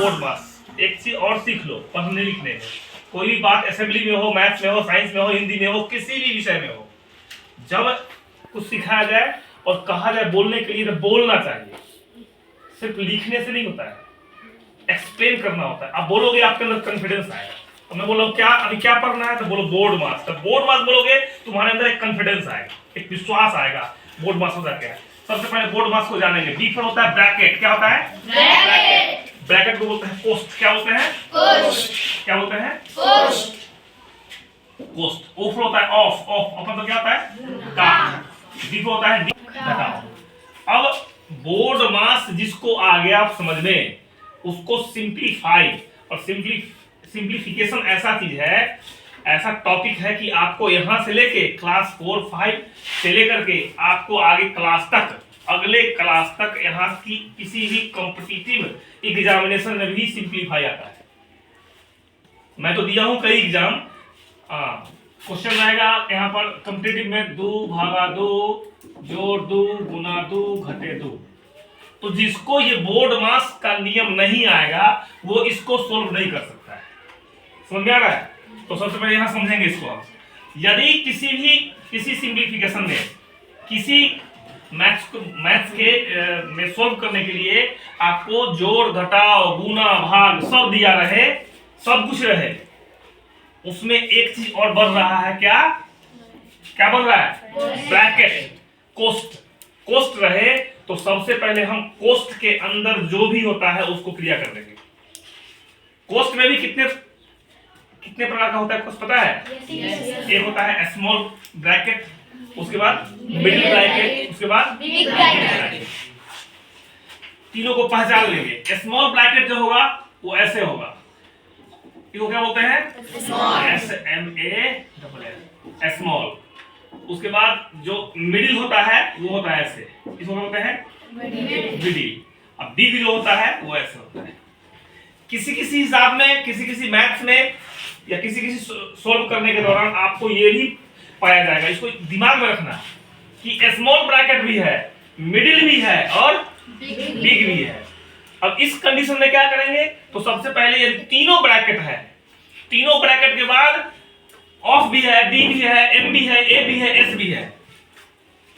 Board मास। एक चीज और सीख लो पढ़ने लिखने में, कोई भी बात असेंबली में हो, मैथ्स में हो, साइंस में हो, हिंदी में हो, किसी भी विषय में हो, जब कुछ सिखाया जाए और कहा जाए बोलने के लिए तो बोलना चाहिए। सिर्फ लिखने से नहीं होता है, एक्सप्लेन करना होता है। आप बोलोगे आपके अंदर कॉन्फिडेंस आएगा। तो मैं बोला क्या अभी क्या पढ़ना है, तो बोलो बोर्ड मास। तो बोर्ड मास बोलोगे तुम्हारे अंदर एक कॉन्फिडेंस आएगा, एक विश्वास आएगा। बोर्ड मास होता क्या है, सबसे पहले बोर्ड मास को जानेंगे। बी पर होता है ब्रैकेट। क्या होता है? ब्रैकेट। ब्रैकेट को बोलते हैं कोस्ट। क्या बोलते हैं? कोस्ट। क्या बोलते हैं? कोस्ट। कोस्ट। ओ पर होता है ऑफ। ऑफ अपन तो क्या होता है? का। डी पर होता है डी, घटाओ। अब बोर्ड मास जिसको आ गया आप समझ में, उसको सिंप्लीफाई, और सिंप्लीफिकेशन ऐसा चीज है, ऐसा टॉपिक है कि आपको यहां से लेके क्लास 4, 5 से लेकर के आपको आगे क्लास तक, अगले क्लास तक यहाँ की किसी भी कॉम्पिटिटिव एग्जामिनेशन में भी सिंप्लीफाई आता है। मैं तो दिया हूं कई एग्जाम। क्वेश्चन आएगा यहाँ पर कॉम्पिटिटिव में 2 भागा 2, जोड़ 2, गुना 2, घटे 2। तो जिसको ये बोर्ड मास का नियम नहीं आएगा वो इसको सोल्व नहीं कर सकता है। समझ में आ रहा है? तो सबसे पहले यहां समझेंगे इसको हम। यदि किसी सिंप्लीफिकेशन में, किसी मैथ्स के में सोल्व करने के लिए आपको जोड़, घटाव, गुना, भाग सब दिया रहे, सब कुछ रहे, उसमें एक चीज और बढ़ रहा है। क्या क्या बढ़ रहा है? Bracket, coast. कोस्ट रहे तो सबसे पहले हम कोस्ट के अंदर जो भी होता है उसको क्रिया कर देंगे। कोस्ट में भी कितने प्रकार का होता है कुछ पता है? एक होता है स्मॉल ब्रैकेट, उसके बाद मिडिल ब्रैकेट, उसके बाद बिग ब्रैकेट। तीनों को पहचान लेंगे। स्मॉल ब्रैकेट जो होगा वो ऐसे होगा, इसको क्या बोलते हैं? SMA small. उसके बाद जो मिडिल होता है वो होता है ऐसे, इसको क्या बोलते हैं? मिडिल। अब बिग जो होता है वो ऐसे होता है। किसी हिसाब में, किसी मैथ्स में या किसी सोल्व करने के दौरान आपको ये भी पाया जाएगा, इसको दिमाग में रखना कि स्मॉल ब्रैकेट भी है, मिडिल भी है और बिग भी है। अब इस कंडीशन में क्या करेंगे, तो सबसे पहले ये तीनों ब्रैकेट है, तीनों ब्रैकेट के बाद ऑफ भी है, डी भी है, एम भी है, ए भी है, एस भी है,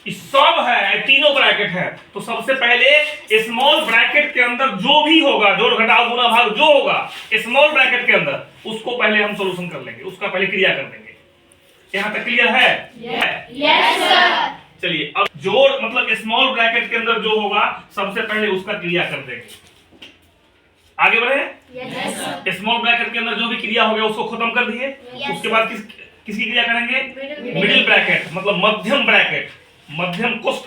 सब है, तीनों ब्रैकेट है। तो सबसे पहले स्मॉल ब्रैकेट के अंदर जो भी होगा, जोड़, घटाव, गुना, भाग जो होगा स्मॉल ब्रैकेट के अंदर, उसको पहले हम सॉल्यूशन कर लेंगे, उसका पहले क्रिया कर देंगे। यहाँ तक क्लियर है? Yes sir. चलिए अब जोड़ मतलब स्मॉल ब्रैकेट के अंदर जो होगा सबसे पहले उसका क्रिया कर देंगे। आगे बढ़े? Yes sir. स्मॉल ब्रैकेट के अंदर जो भी क्रिया हो गया उसको खत्म कर दिए। उसके बाद किसकी क्रिया करेंगे? मिडिल ब्रैकेट मतलब मध्यम ब्रैकेट, मध्यम कोष्ठ।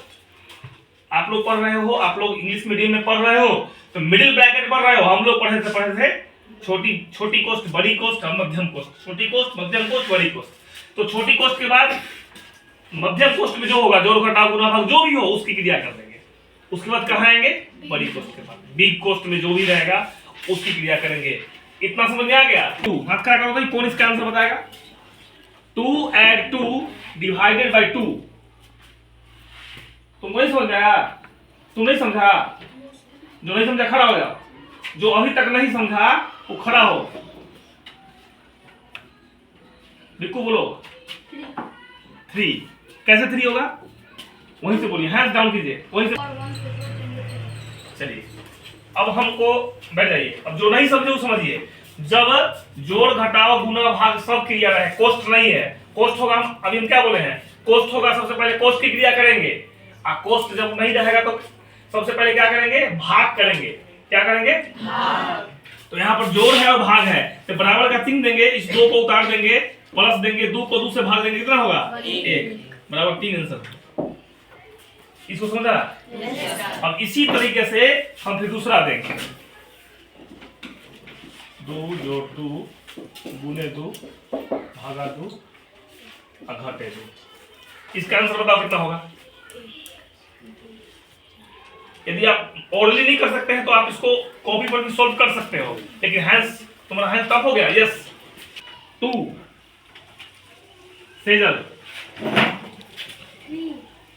आप लोग पढ़ रहे हो, आप लोग इंग्लिश मीडियम में पढ़ रहे हो तो मिडिल ब्रैकेट पढ़ रहे हो। हम लोग पढ़े थे छोटी कोष्ठ, बड़ी कोष्ठ और मध्यम कोष्ठ। छोटी कोष्ठ, मध्यम कोष्ठ, बड़ी कोष्ठ। तो छोटी कोष्ठ के बाद मध्यम कोष्ठ में जो होगा, जोड़, घटाव, गुना, भाग जो भी हो उसकी क्रिया कर देंगे। उसके बाद कहाँ आएंगे? बड़ी कोष्ठ के बाद। बिग कोष्ठ में जो भी रहेगा उसकी क्रिया करेंगे। इतना समझ में आ गया? 2 हाथ खड़ा करो तो कौन इसका आंसर बताएगा? 2 add 2 डिवाइडेड बाय 2। तुम नहीं समझ आया? तुम नहीं समझा? जो नहीं समझा खड़ा हो जाओ। जो अभी तक नहीं समझा वो खड़ा हो। बिल्कुल बोलो 3। कैसे 3 होगा? वहीं से बोलिए, हैंड्स डाउन कीजिए, वहीं से। चलिए अब हमको बैठ जाइए। अब जो नहीं समझे वो समझिए। जब जोड़, घटाव, गुना, भाग सब क्रिया रहे, कोष्ठ नहीं है। कोष्ठ होगा, अभी हम क्या बोले हैं? कोष्ठ होगा, सबसे पहले कोष्ठ की क्रिया करेंगे। कोष्ठ जब नहीं रहेगा तो सबसे पहले क्या करेंगे? भाग करेंगे। क्या करेंगे? भाग। तो यहाँ पर जोड़ है और भाग है तो बराबर का चिन्ह देंगे, इस 2 को उतार देंगे, प्लस देंगे, 2 को 2 से भाग देंगे, कितना होगा? 1 बराबर 3 आंसर। इसको समझा? अब इसी तरीके से हम फिर दूसरा देंगे। 2 जोड़ 2 गुने 2 भागा 2 और घटे 2। इसका आंसर बताओ कितना होगा? यदि आप ओरली नहीं कर सकते हैं तो आप इसको कॉपी पर भी सॉल्व कर सकते हो, लेकिन हैंड्स, तुम्हारा हैंड्स टफ हो गया। यस 2 सेजल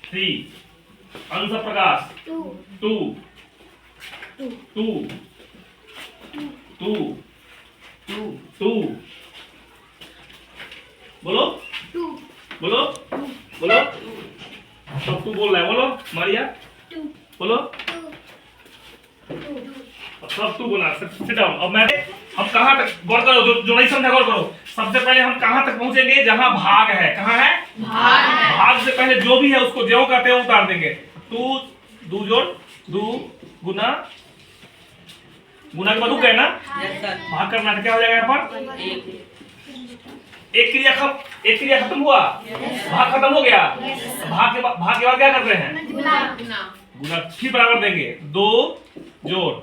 3 अंश प्रकाश 2 2 2 टू टू बोलो बोलो बोलो सब टू बोल रहा है, बोलो मारिया बोलो सब टू बोला। Sit down. अब मैं हम कहाँ तक गौर करो, जो नहीं समझा गौर करो। सबसे पहले हम कहाँ तक पहुंचेंगे, जहां भाग है। कहाँ है भाग से पहले जो भी है उसको ज्यों का त्यों उतार देंगे। टू दू जोड़ दू गुना गुना के बाद है ना भाग करना है। क्या हो जाएगा यहाँ पर एक क्रिया खत्म हुआ, भाग खत्म हो गया। भाग के बाद क्या करते हैं गुना। फिर बराबर देंगे दो जोड़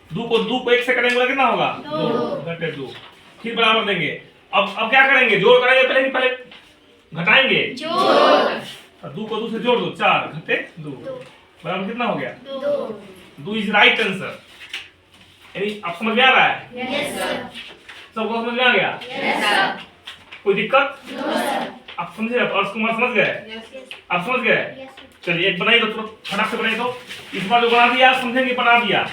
दू को एक से करेंगे कितना होगा दो घटे दो। फिर बराबर देंगे। अब क्या करेंगे, जोड़ करेंगे पहले घटाएंगे दू को दू से जोड़ दो, चार घटे दो बराबर कितना हो गया दो। Is right answer. यानी आप समझ में आ रहा है सबको समझ में आ गया कोई दिक्कत आप समझे अर्श कुमार समझ गए आप समझ गए। चलिए एक बनाई दो फटाक से बनाई दो। इस बार जो बना दिया समझेंगे बना दिया।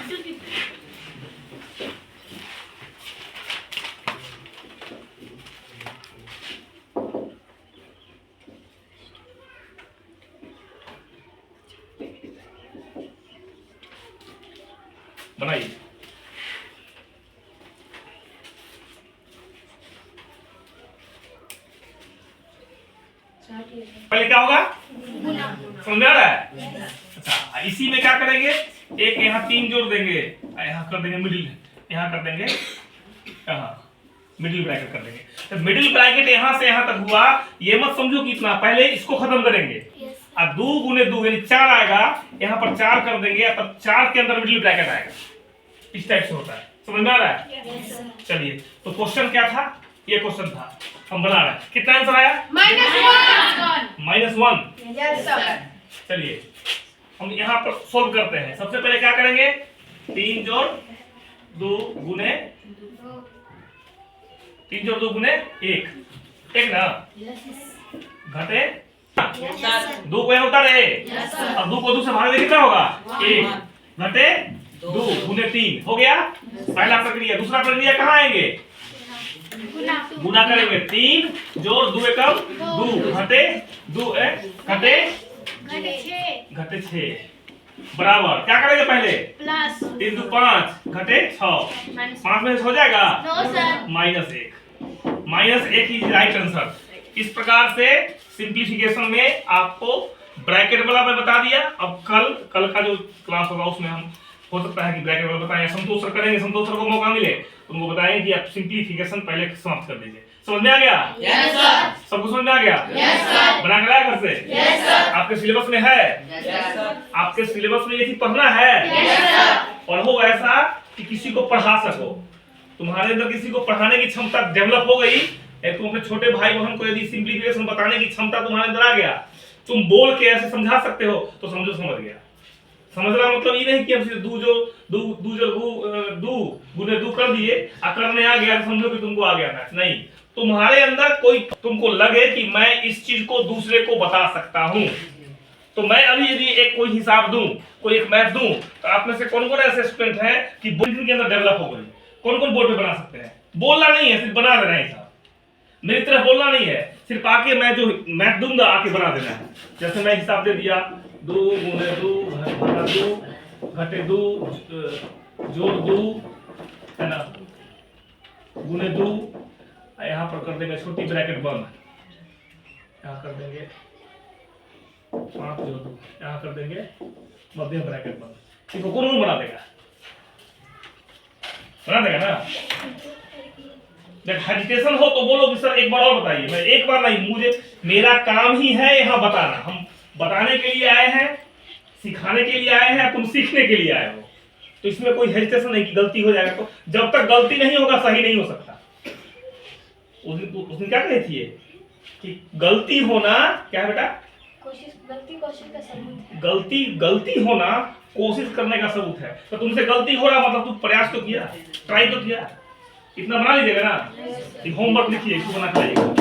बनाइए पहले क्या होगा समझ में आ रहा है। अच्छा इसी में क्या करेंगे, एक यहाँ तीन जोड़ देंगे, यहाँ कर देंगे मिडिल, यहाँ कर देंगे मिडिल ब्रैकेट कर देंगे। तो मिडिल ब्रैकेट यहाँ से यहाँ तक हुआ। ये मत समझो कि इतना, पहले इसको खत्म करेंगे और दो गुने दो यानी चार आएगा। यहाँ पर चार कर देंगे तब चार के अंदर मिडिल ब्रैकेट आएगा। इस टाइप से होता है, समझ में आ रहा है। चलिए तो क्वेश्चन क्या था, ये क्वेश्चन था हम बना रहे हैं। कितना आंसर आया -1। चलिए हम यहाँ पर सोल्व करते हैं। सबसे पहले क्या करेंगे, तीन जोड़ दो गुने एक ना घटे दो को यहाँ उतारे। अब दो को दो से भाग दे कितना होगा एक घटे दो गुने तीन हो गया पहला प्रक्रिया। दूसरा प्रक्रिया कहाँ आएंगे, गुना करेंगे। तीन जोड़ दो एकम दो घटे दो एक घटे छः बराबर। क्या करेंगे पहले प्लस 3 2 5 घटे 6 5 में से हो जाएगा -1 इज राइट आंसर। इस प्रकार से सिंप्लीफिकेशन में आपको ब्रैकेट वाला मैं बता दिया। अब कल का जो क्लास होगा उसमें हम हो सकता है कि ब्रैकेट वाला बताएं, संतोष सर करेंगे। संतोष सर को मौका मिले तो उनको बताएं कि आप सिंप्लीफिकेशन पहले समाप्त कर दीजिए। समझ में आ गया? Yes sir. सबको समझ में आ गया? Yes sir. बना कर आया घर से? Yes sir. आपके सिलेबस में है? Yes sir. आपके सिलेबस में ये चीज पढ़ना है? Yes sir. पढ़ो ऐसा कि किसी को पढ़ा सको। तुम्हारे अंदर किसी को पढ़ाने की क्षमता डेवलप हो गई। तुम अपने छोटे भाई बहन को यदि सिंप्लीफिकेशन बताने की क्षमता तुम्हारे अंदर आ गया, तुम बोल के ऐसे समझा सकते हो तो समझो समझ गया। समझना मतलब ये नहीं कि हम सिर्फ दू गुने दू कर दिए और करने आ गया समझो कि तुमको आ गया मैथ। नहीं, तुम्हारे अंदर कोई तुमको लगे कि मैं इस चीज को दूसरे को बता सकता हूँ, तो मैं अभी यदि एक कोई हिसाब दूं, कोई एक मैथ दूं, तो आप में से कौन कौन ऐसे स्टूडेंट हैं कि बोर्ड के अंदर डेवलप हो गई? कौन कौन बोर्ड पे बना सकते हैं? बोलना नहीं है, सिर्फ बना देना है हिसाब। मेरी तरह बोलना नहीं है, सिर्फ आके मैं जो मैथ दूंगा आके बना देना है। जैसे मैं हिसाब दे दिया 2 गुने 2 घटा 2 घटे 2 जोड़ 2 है ना गुने 2। यहाँ पर कर देंगे छोटी ब्रैकेट बंद, यहाँ कर देंगे 5 जोड़ 2, यहाँ कर देंगे मध्य ब्रैकेट बंद। इसको कौन बना देगा? बना देगा ना? जब हेजिटेशन हो तो बोलो कि सर एक बार और बताइए। मैं एक बार नहीं, मुझे मेरा काम ही है यहाँ बताना। हम बताने के लिए आए हैं, सिखाने के लिए आए हैं, तुम सीखने के लिए आए हो। तो इसमें कोई हेजिटेशन नहीं कि गलती हो जाएगा। तो जब तक गलती नहीं होगा सही नहीं हो सकता। उसने क्या कही थी कि गलती होना क्या है बेटा? गलती कोशिश का सबूत है। गलती होना कोशिश करने का सबूत है। तो तुमसे गलती हो रहा मतलब तुम प्रयास तो किया, ट्राई तो किया। इतना बना लीजिएगा ना, होमवर्क लिखिए, इसको बना के लाइएगा।